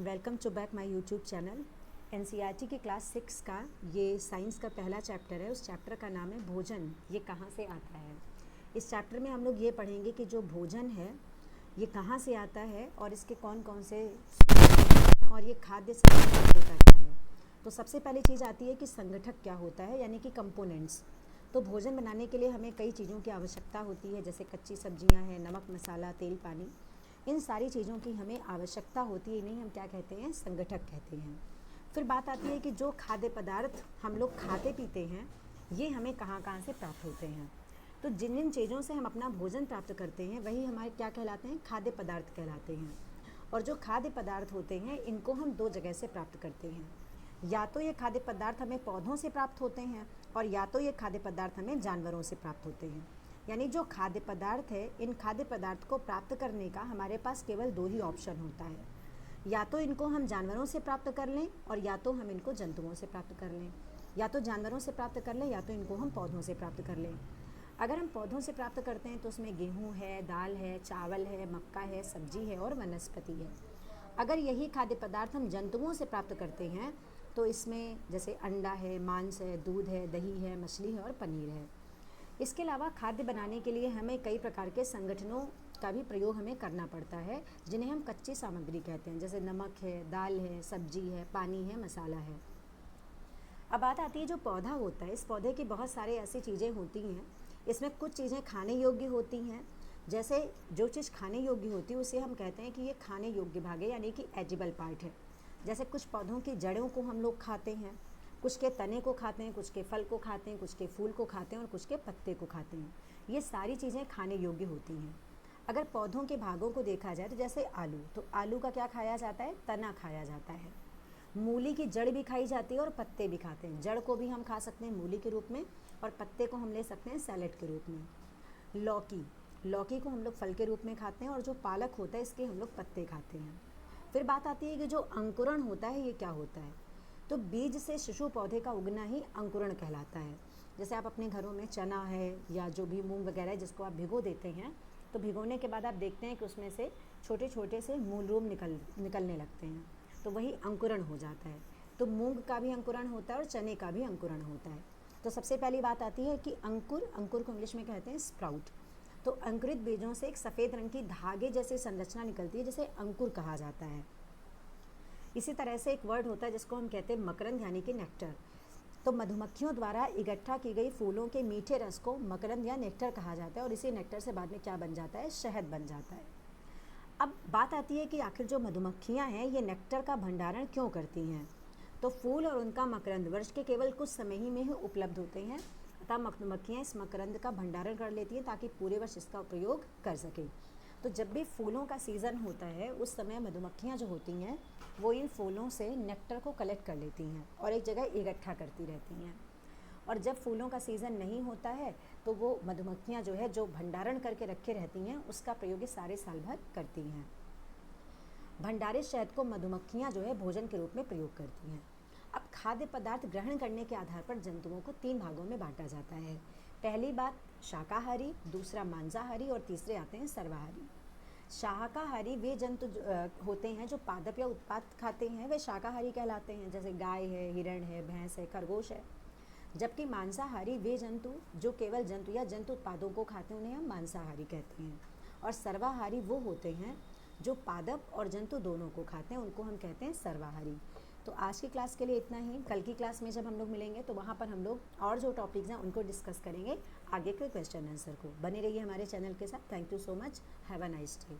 Welcome to back my YouTube channel. NCERT की class 6 का ये साइंस का पहला चैप्टर है। उस चैप्टर का नाम है भोजन, ये कहाँ से आता है। इस चैप्टर में हम लोग ये पढ़ेंगे कि जो भोजन है ये कहाँ से आता है और इसके कौन कौन से और ये खाद्य से कैसे करता है। तो सबसे पहली चीज़ आती है कि संगठक क्या होता है, यानी कि कंपोनेंट्स। तो भोजन बनाने के लिए हमें कई चीज़ों की आवश्यकता होती है, जैसे कच्ची सब्जियां हैं, नमक, मसाला, तेल, पानी। इन सारी चीज़ों की हमें आवश्यकता होती है, इन्हें हम क्या कहते हैं, संगठक कहते हैं। फिर बात आती है कि जो खाद्य पदार्थ हम लोग खाते पीते हैं ये हमें कहाँ कहाँ से प्राप्त होते हैं। तो जिन जिन चीज़ों से हम अपना भोजन प्राप्त करते हैं वही हमारे क्या कहलाते हैं, खाद्य पदार्थ कहलाते हैं। और जो खाद्य पदार्थ होते हैं इनको हम दो जगह से प्राप्त करते हैं। या तो ये खाद्य पदार्थ हमें पौधों से प्राप्त होते हैं और या तो ये खाद्य पदार्थ हमें जानवरों से प्राप्त होते हैं। यानी जो खाद्य पदार्थ है, इन खाद्य पदार्थ को प्राप्त करने का हमारे पास केवल दो ही ऑप्शन होता है। या तो इनको हम जानवरों से प्राप्त कर लें और या तो हम इनको जंतुओं से प्राप्त कर लें। या तो जानवरों से प्राप्त कर लें या तो इनको हम पौधों से प्राप्त कर लें। अगर हम पौधों से प्राप्त करते हैं तो उसमें गेहूँ है, दाल है, चावल है, मक्का है, सब्जी है और वनस्पति है। अगर यही खाद्य पदार्थ हम जंतुओं से प्राप्त करते हैं तो इसमें जैसे अंडा है, मांस है, दूध है, दही है, मछली है और पनीर है। इसके अलावा खाद्य बनाने के लिए हमें कई प्रकार के संगठनों का भी प्रयोग हमें करना पड़ता है, जिन्हें हम कच्ची सामग्री कहते हैं, जैसे नमक है, दाल है, सब्जी है, पानी है, मसाला है। अब बात आती है जो पौधा होता है, इस पौधे की बहुत सारी ऐसी चीज़ें होती हैं। इसमें कुछ चीज़ें खाने योग्य होती हैं। जैसे जो चीज़ खाने योग्य होती है उसे हम कहते हैं कि ये खाने योग्य भाग है, यानी कि एडिबल पार्ट है। जैसे कुछ पौधों की जड़ों को हम लोग खाते हैं, कुछ के तने को खाते हैं, कुछ के फल को खाते हैं, कुछ के फूल को खाते हैं और कुछ के पत्ते को खाते हैं। ये सारी चीज़ें खाने योग्य होती हैं। अगर पौधों के भागों को देखा जाए तो जैसे आलू, तो आलू का क्या खाया जाता है, तना खाया जाता है। मूली की जड़ भी खाई जाती है और पत्ते भी खाते हैं। जड़ को भी हम खा सकते हैं मूली के रूप में और पत्ते को हम ले सकते हैं सैलेड के रूप में। लौकी को हम लोग फल के रूप में खाते हैं और जो पालक होता है इसके हम लोग पत्ते खाते हैं। फिर बात आती है कि जो अंकुरण होता है ये क्या होता है। तो बीज से शिशु पौधे का उगना ही अंकुरण कहलाता है। जैसे आप अपने घरों में चना है या जो भी मूंग वगैरह है जिसको आप भिगो देते हैं, तो भिगोने के बाद आप देखते हैं कि उसमें से छोटे छोटे से मूलरूप निकलने लगते हैं, तो वही अंकुरण हो जाता है। तो मूंग का भी अंकुरण होता है और चने का भी अंकुरण होता है। तो सबसे पहली बात आती है कि अंकुर को इंग्लिश में कहते हैं स्प्राउट। तो अंकुरित बीजों से एक सफ़ेद रंग की धागे जैसी संरचना निकलती है जिसे अंकुर कहा जाता है। इसी तरह से एक वर्ड होता है जिसको हम कहते हैं मकरंद, यानी कि नेक्टर। तो मधुमक्खियों द्वारा इकट्ठा की गई फूलों के मीठे रस को मकरंद या नेक्टर कहा जाता है और इसी नेक्टर से बाद में क्या बन जाता है, शहद बन जाता है। अब बात आती है कि आखिर जो मधुमक्खियाँ हैं ये नेक्टर का भंडारण क्यों करती हैं। तो फूल और उनका मकरंद वर्ष के केवल कुछ समय ही में ही उपलब्ध होते हैं, अतः मधुमक्खियाँ इस मकरंद का भंडारण कर लेती हैं ताकि पूरे वर्ष इसका उपयोग कर सकें। तो जब भी फूलों का सीज़न होता है उस समय मधुमक्खियाँ जो होती हैं वो इन फूलों से नेक्टर को कलेक्ट कर लेती हैं और एक जगह इकट्ठा करती रहती हैं। और जब फूलों का सीज़न नहीं होता है तो वो मधुमक्खियाँ जो है जो भंडारण करके रखे रहती हैं उसका प्रयोग सारे साल भर करती हैं। भंडारित शहद को मधुमक्खियाँ जो है भोजन के रूप में प्रयोग करती हैं। अब खाद्य पदार्थ ग्रहण करने के आधार पर जंतुओं को 3 भागों में बांटा जाता है। पहली बात शाकाहारी, दूसरा मांसाहारी और तीसरे आते हैं सर्वाहारी। शाकाहारी वे जंतु होते हैं जो पादप या उत्पाद खाते हैं, वे शाकाहारी कहलाते हैं, जैसे गाय है, हिरण है, भैंस है, खरगोश है। जबकि मांसाहारी वे जंतु जो केवल जंतु या जंतु उत्पादों को खाते हैं उन्हें हम मांसाहारी कहते हैं। और सर्वाहारी वो होते हैं जो पादप और जंतु दोनों को खाते हैं, उनको हम कहते हैं सर्वाहारी। तो आज की क्लास के लिए इतना ही। कल की क्लास में जब हम लोग मिलेंगे तो वहाँ पर हम लोग और जो टॉपिक्स हैं उनको डिस्कस करेंगे, आगे के क्वेश्चन आंसर को। बने रहिए हमारे चैनल के साथ। Thank you so much. Have a nice day.